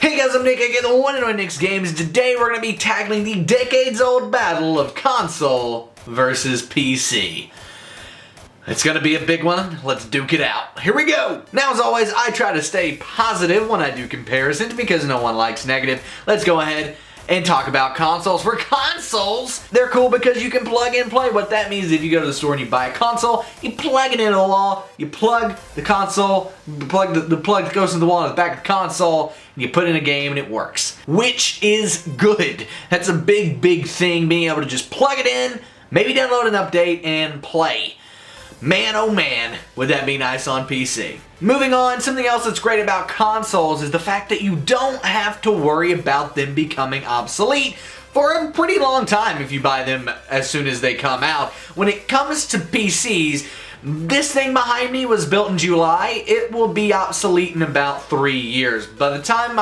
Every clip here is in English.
Hey guys, I'm Nick, I get the one and only Nick's Games, and today we're going to be tackling the decades-old battle of console versus PC. It's going to be a big one. Let's duke it out. Here we go! Now, as always, I try to stay positive when I do comparisons because no one likes negative. Let's go ahead and talk about consoles. For consoles, they're cool because you can plug and play. What that means is if you go to the store and you buy a console, you plug it into the wall, you plug the console, the plug that goes into the wall in the back of the console, and you put in a game and it works. Which is good. That's a big thing, being able to just plug it in, maybe download an update, and play. Man, oh man, would that be nice on PC. Moving on, something else that's great about consoles is the fact that you don't have to worry about them becoming obsolete for a pretty long time if you buy them as soon as they come out. When it comes to PCs, this thing behind me was built in July. It will be obsolete in about 3 years. By the time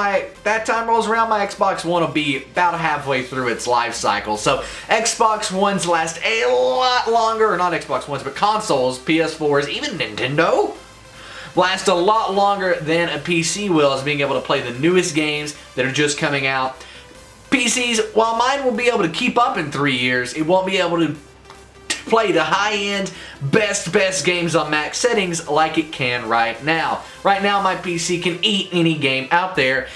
that time rolls around, my Xbox One will be about halfway through its life cycle. So Xbox Ones last a lot longer, or not Xbox Ones, but consoles, PS4s, even Nintendo, last a lot longer than a PC will, as being able to play the newest games that are just coming out. PCs, while mine will be able to keep up in 3 years, it won't be able to play the high-end, best games on max settings like it can right now. Right now, my PC can eat any game out there.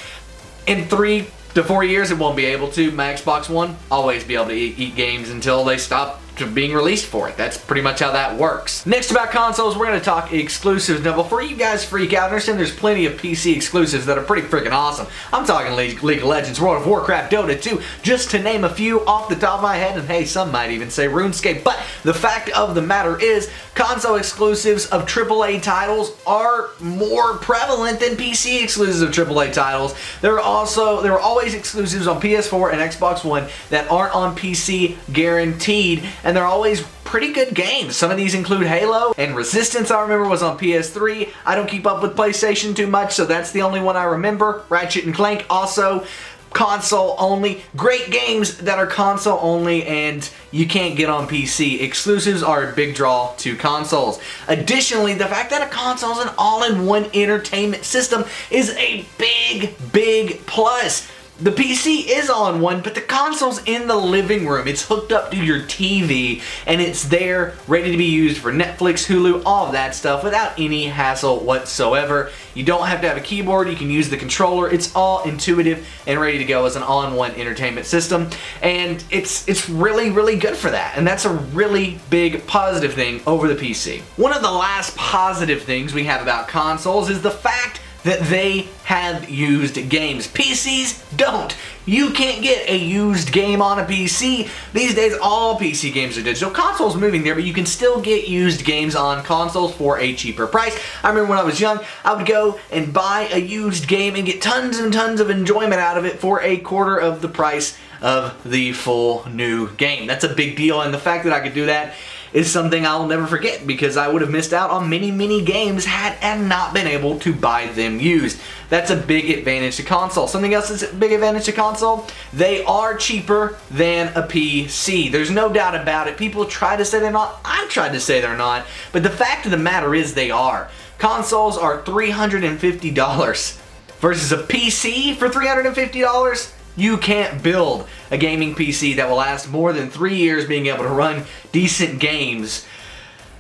In 3 to 4 years, it won't be able to. My Xbox One, always be able to eat games until they stop being released for it. That's pretty much how that works. Next, about consoles, we're going to talk exclusives. Now, before you guys freak out, understand there's plenty of PC exclusives that are pretty freaking awesome. I'm talking League of Legends, World of Warcraft, Dota 2, just to name a few off the top of my head, and hey, some might even say RuneScape. But the fact of the matter is, console exclusives of AAA titles are more prevalent than PC exclusives of AAA titles. There are always exclusives on PS4 and Xbox One that aren't on PC guaranteed, and they're always pretty good games. Some of these include Halo and Resistance, I remember, was on PS3. I don't keep up with PlayStation too much, so that's the only one I remember. Ratchet and Clank, also console only. Great games that are console only and you can't get on PC. Exclusives are a big draw to consoles. Additionally, the fact that a console is an all-in-one entertainment system is a big plus. The PC is on one, but the console's in the living room. It's hooked up to your TV, and it's there, ready to be used for Netflix, Hulu, all of that stuff without any hassle whatsoever. You don't have to have a keyboard. You can use the controller. It's all intuitive and ready to go as an all-in-one entertainment system, and it's really good for that, and that's a really big positive thing over the PC. One of the last positive things we have about consoles is the fact that they have used games. PCs don't. You can't get a used game on a PC. These days, all PC games are digital. Consoles moving there, but you can still get used games on consoles for a cheaper price. I remember when I was young, I would go and buy a used game and get tons and tons of enjoyment out of it for a quarter of the price of the full new game. That's a big deal, and the fact that I could do that is something I'll never forget, because I would have missed out on many games had I not been able to buy them used. That's a big advantage to console. Something else that's a big advantage to console, they are cheaper than a PC. There's no doubt about it. People try to say they're not. I've tried to say they're not. But the fact of the matter is they are. Consoles are $350 versus a PC for $350. You can't build a gaming PC that will last more than 3 years being able to run decent games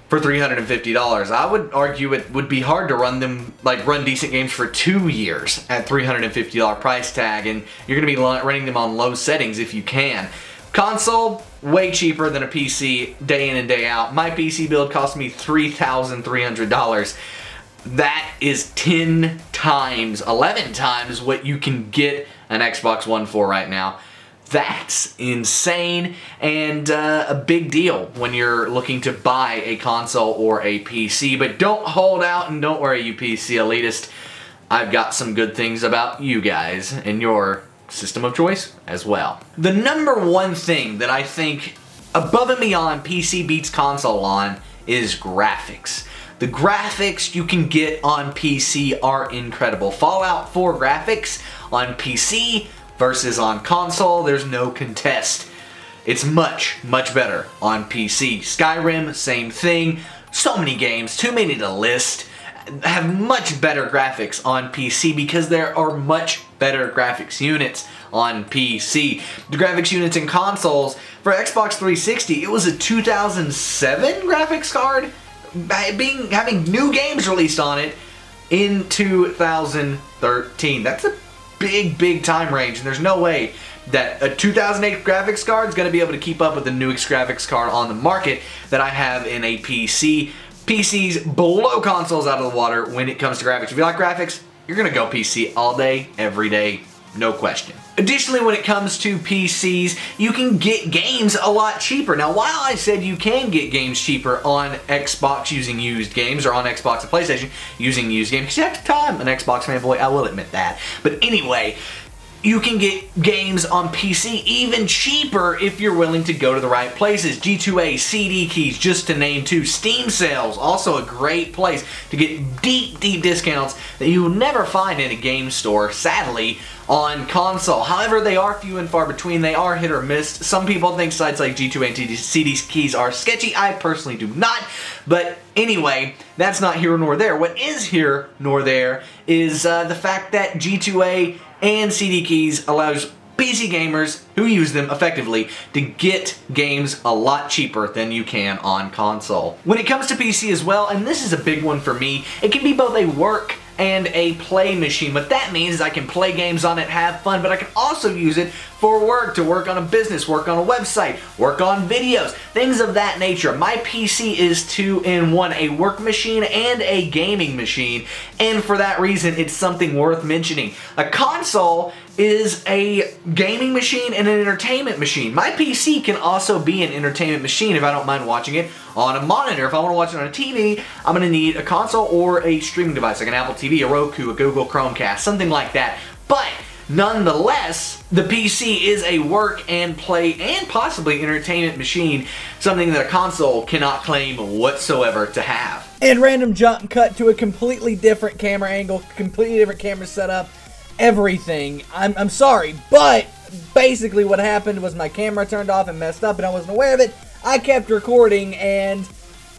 for $350. I would argue it would be hard to run decent games for 2 years at $350 price tag, and you're going to be running them on low settings if you can. Console, way cheaper than a PC day in and day out. My PC build cost me $3,300. That is 10 times, 11 times what you can get an Xbox One for right now. That's insane, and a big deal when you're looking to buy a console or a PC. But don't hold out and don't worry, you PC elitist. I've got some good things about you guys and your system of choice as well. The number one thing that I think above and beyond PC beats console on is graphics. The graphics you can get on PC are incredible. Fallout 4 graphics on PC versus on console, there's no contest. It's much better on PC. Skyrim, same thing. So many games, too many to list. have much better graphics on PC because there are much better graphics units on PC. The graphics units in consoles, for Xbox 360, it was a 2007 graphics card, having new games released on it in 2013. That's a big time range, and there's no way that a 2008 graphics card is going to be able to keep up with the newest graphics card on the market that I have in a PC. PCs blow consoles out of the water when it comes to graphics. If you like graphics, you're going to go PC all day, every day, no question. Additionally, when it comes to PCs, you can get games a lot cheaper. Now, while I said you can get games cheaper on Xbox using used games, or on Xbox and PlayStation using used games, because you have to time an Xbox fanboy, I will admit that. But anyway, you can get games on PC even cheaper if you're willing to go to the right places. G2A, CD keys, just to name two. Steam sales, also a great place to get deep discounts that you will never find in a game store, sadly, on console. However, they are few and far between. They are hit or miss. Some people think sites like G2A and CD keys are sketchy. I personally do not. But anyway, that's not here nor there. What is here nor there is the fact that G2A and CD keys allows PC gamers who use them effectively to get games a lot cheaper than you can on console. When it comes to PC as well, and this is a big one for me, it can be both a work and a play machine. What that means is I can play games on it, have fun, but I can also use it for work, to work on a business, work on a website, work on videos, things of that nature. My PC is 2-in-1, a work machine and a gaming machine, and for that reason, it's something worth mentioning. A console is a gaming machine and an entertainment machine. My PC can also be an entertainment machine if I don't mind watching it on a monitor. If I want to watch it on a TV, I'm going to need a console or a streaming device, like an Apple TV, a Roku, a Google Chromecast, something like that. But nonetheless, the PC is a work and play and possibly entertainment machine, something that a console cannot claim whatsoever to have. And random jump cut to a completely different camera angle, completely different camera setup, everything. I'm sorry, but basically what happened was my camera turned off and messed up and I wasn't aware of it. I kept recording and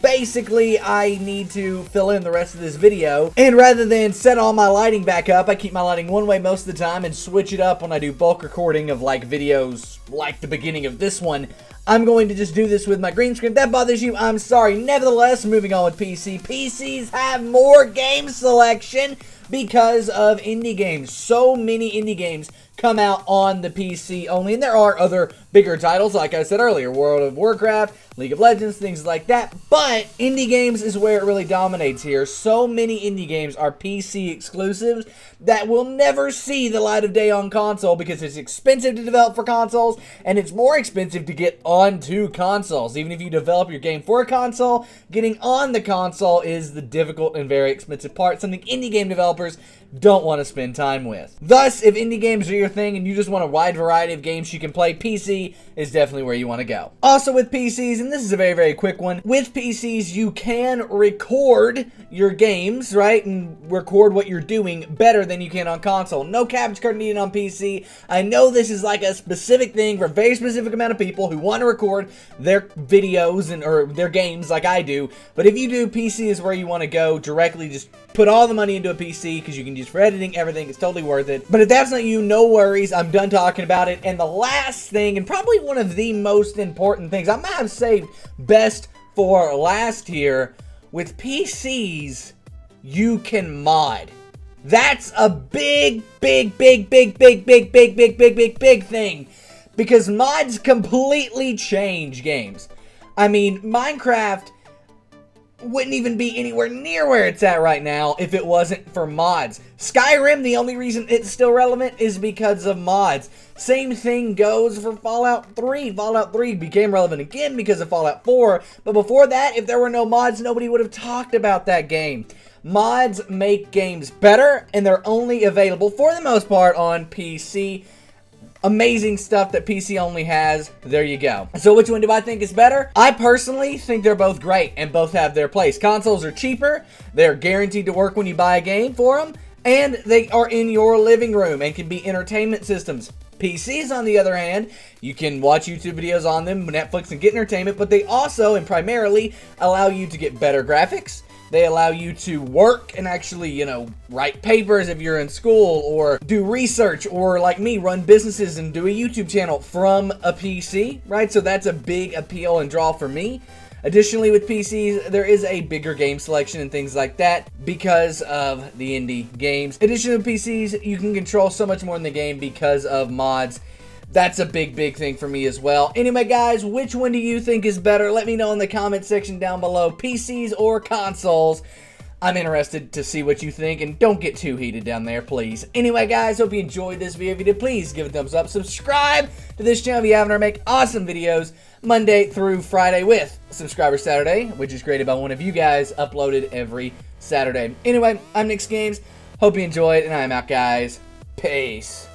basically I need to fill in the rest of this video. And rather than set all my lighting back up, I keep my lighting one way most of the time and switch it up when I do bulk recording of like videos like the beginning of this one. I'm going to just do this with my green screen. If that bothers you, I'm sorry. Nevertheless, moving on with PC. PCs have more game selection because of indie games. So many indie games come out on the PC only, and there are other bigger titles, like I said earlier, World of Warcraft, League of Legends, things like that, but indie games is where it really dominates here. So many indie games are PC exclusives that will never see the light of day on console because it's expensive to develop for consoles, and it's more expensive to get onto consoles. Even if you develop your game for a console, getting on the console is the difficult and very expensive part, something indie game developers don't want to spend time with. Thus, if indie games are your thing and you just want a wide variety of games you can play, PC is definitely where you want to go. Also with PCs, and this is a very quick one, with PCs you can record your games, right, and record what you're doing better than you can on console. No capture card needed on PC. I know this is like a specific thing for a very specific amount of people who want to record their videos or their games like I do, but if you do, PC is where you want to go directly. Just put all the money into a PC because you can use for editing, everything. It's totally worth it. But if that's not you, no worries. I'm done talking about it. And the last thing, and probably one of the most important things, I might have saved best for last here, with PCs, you can mod. That's a big thing. Because mods completely change games. I mean, Minecraft wouldn't even be anywhere near where it's at right now if it wasn't for mods. Skyrim, the only reason it's still relevant is because of mods. Same thing goes for Fallout 3. Fallout 3 became relevant again because of Fallout 4, but before that, if there were no mods, nobody would have talked about that game. Mods make games better, and they're only available, for the most part, on PC. Amazing stuff that PC only has. There you go. So which one do I think is better? I personally think they're both great and both have their place. Consoles are cheaper. They're guaranteed to work when you buy a game for them. And they are in your living room and can be entertainment systems. PCs, on the other hand, you can watch YouTube videos on them, Netflix, and get entertainment, but they also and primarily allow you to get better graphics, They allow you to work and actually, you know, write papers if you're in school, or do research, or like me, run businesses and do a YouTube channel from a PC, right? So that's a big appeal and draw for me. Additionally, with PCs, there is a bigger game selection and things like that because of the indie games. Additionally, with PCs, you can control so much more in the game because of mods. That's a big thing for me as well. Anyway, guys, which one do you think is better? Let me know in the comment section down below, PCs or consoles. I'm interested to see what you think, and don't get too heated down there, please. Anyway, guys, hope you enjoyed this video. If you did, please give it a thumbs up. Subscribe to this channel if you haven't. I make awesome videos Monday through Friday with Subscriber Saturday, which is created by one of you guys, uploaded every Saturday. Anyway, I'm Nick's Games. Hope you enjoyed, and I'm out, guys. Peace.